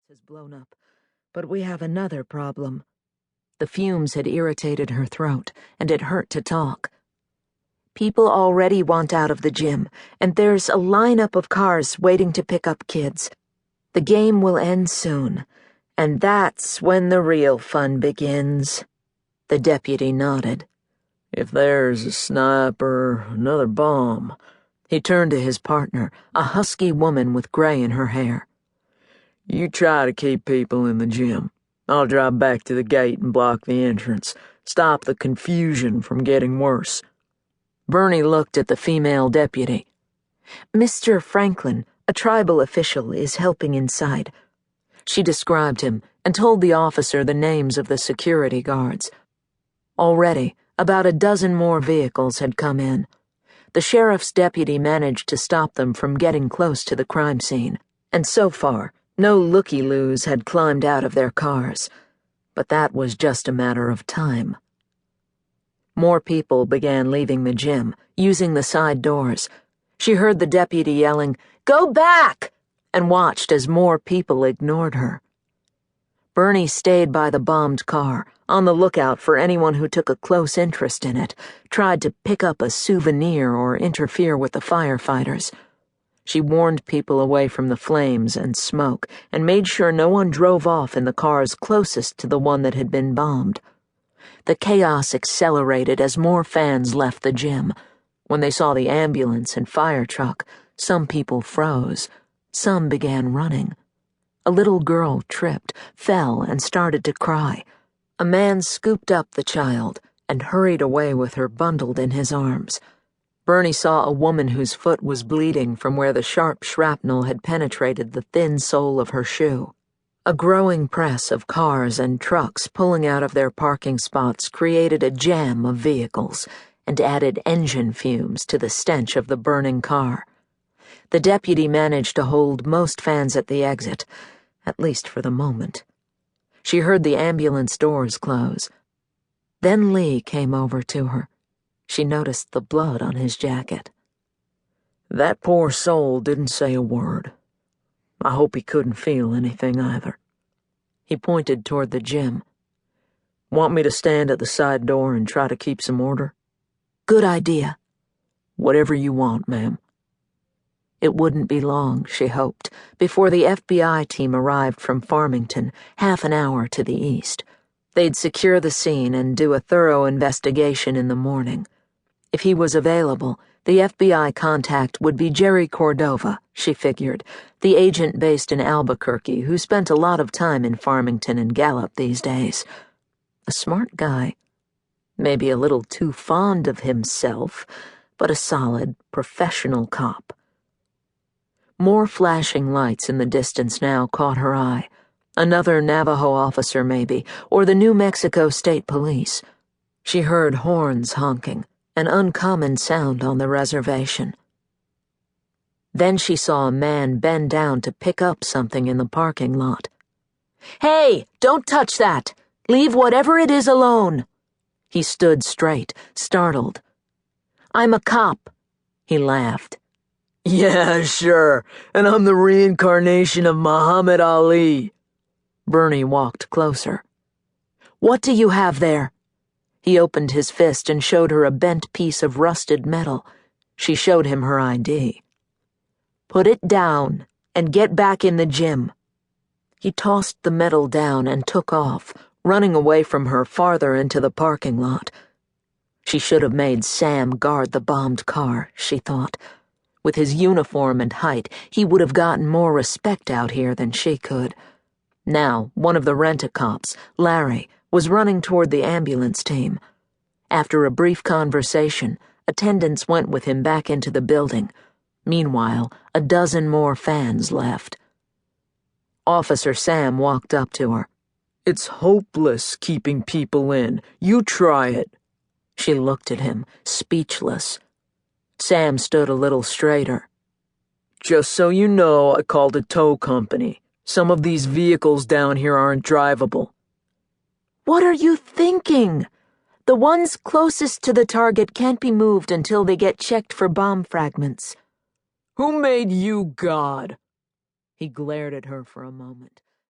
has blown up, but we have another problem. The fumes had irritated her throat, and it hurt to talk. People already want out of the gym, and there's a lineup of cars waiting to pick up kids. The game will end soon, and that's when the real fun begins. The deputy nodded. If there's a sniper, another bomb. He turned to his partner, a husky woman with gray in her hair. You try to keep people in the gym. I'll drive back to the gate and block the entrance. Stop the confusion from getting worse. Bernie looked at the female deputy. Mr. Franklin, a tribal official, is helping inside. She described him and told the officer the names of the security guards. Already, about a dozen more vehicles had come in. The sheriff's deputy managed to stop them from getting close to the crime scene, and so far, no looky-loos had climbed out of their cars. But that was just a matter of time. More people began leaving the gym, using the side doors. She heard the deputy yelling, "Go back!" and watched as more people ignored her. Bernie stayed by the bombed car, on the lookout for anyone who took a close interest in it, tried to pick up a souvenir or interfere with the firefighters. She warned people away from the flames and smoke and made sure no one drove off in the cars closest to the one that had been bombed. The chaos accelerated as more fans left the gym. When they saw the ambulance and fire truck, some people froze. Some began running. A little girl tripped, fell, and started to cry. A man scooped up the child and hurried away with her bundled in his arms. Bernie saw a woman whose foot was bleeding from where the sharp shrapnel had penetrated the thin sole of her shoe. A growing press of cars and trucks pulling out of their parking spots created a jam of vehicles and added engine fumes to the stench of the burning car. The deputy managed to hold most fans at the exit, at least for the moment. She heard the ambulance doors close. Then Lee came over to her. She noticed the blood on his jacket. That poor soul didn't say a word. I hope he couldn't feel anything either. He pointed toward the gym. Want me to stand at the side door and try to keep some order? Good idea. Whatever you want, ma'am. It wouldn't be long, she hoped, before the FBI team arrived from Farmington, half an hour to the east. They'd secure the scene and do a thorough investigation in the morning. If he was available, the FBI contact would be Jerry Cordova, she figured, the agent based in Albuquerque who spent a lot of time in Farmington and Gallup these days. A smart guy. Maybe a little too fond of himself, but a solid, professional cop. More flashing lights in the distance now caught her eye. Another Navajo officer, maybe, or the New Mexico State Police. She heard horns honking, an uncommon sound on the reservation. Then she saw a man bend down to pick up something in the parking lot. "Hey, don't touch that! Leave whatever it is alone!" He stood straight, startled. "I'm a cop," he laughed. Yeah, sure, and I'm the reincarnation of Muhammad Ali. Bernie walked closer. "What do you have there?" He opened his fist and showed her a bent piece of rusted metal. She showed him her ID. "Put it down and get back in the gym." He tossed the metal down and took off, running away from her farther into the parking lot. She should have made Sam guard the bombed car, she thought. With his uniform and height, he would have gotten more respect out here than she could. Now, one of the rent-a-cops, Larry, was running toward the ambulance team. After a brief conversation, attendants went with him back into the building. Meanwhile, a dozen more fans left. Officer Sam walked up to her. "It's hopeless keeping people in. You try it." She looked at him, speechless. Sam stood a little straighter. "Just so you know, I called a tow company. Some of these vehicles down here aren't drivable." "What are you thinking? The ones closest to the target can't be moved until they get checked for bomb fragments." "Who made you God?" He glared at her for a moment.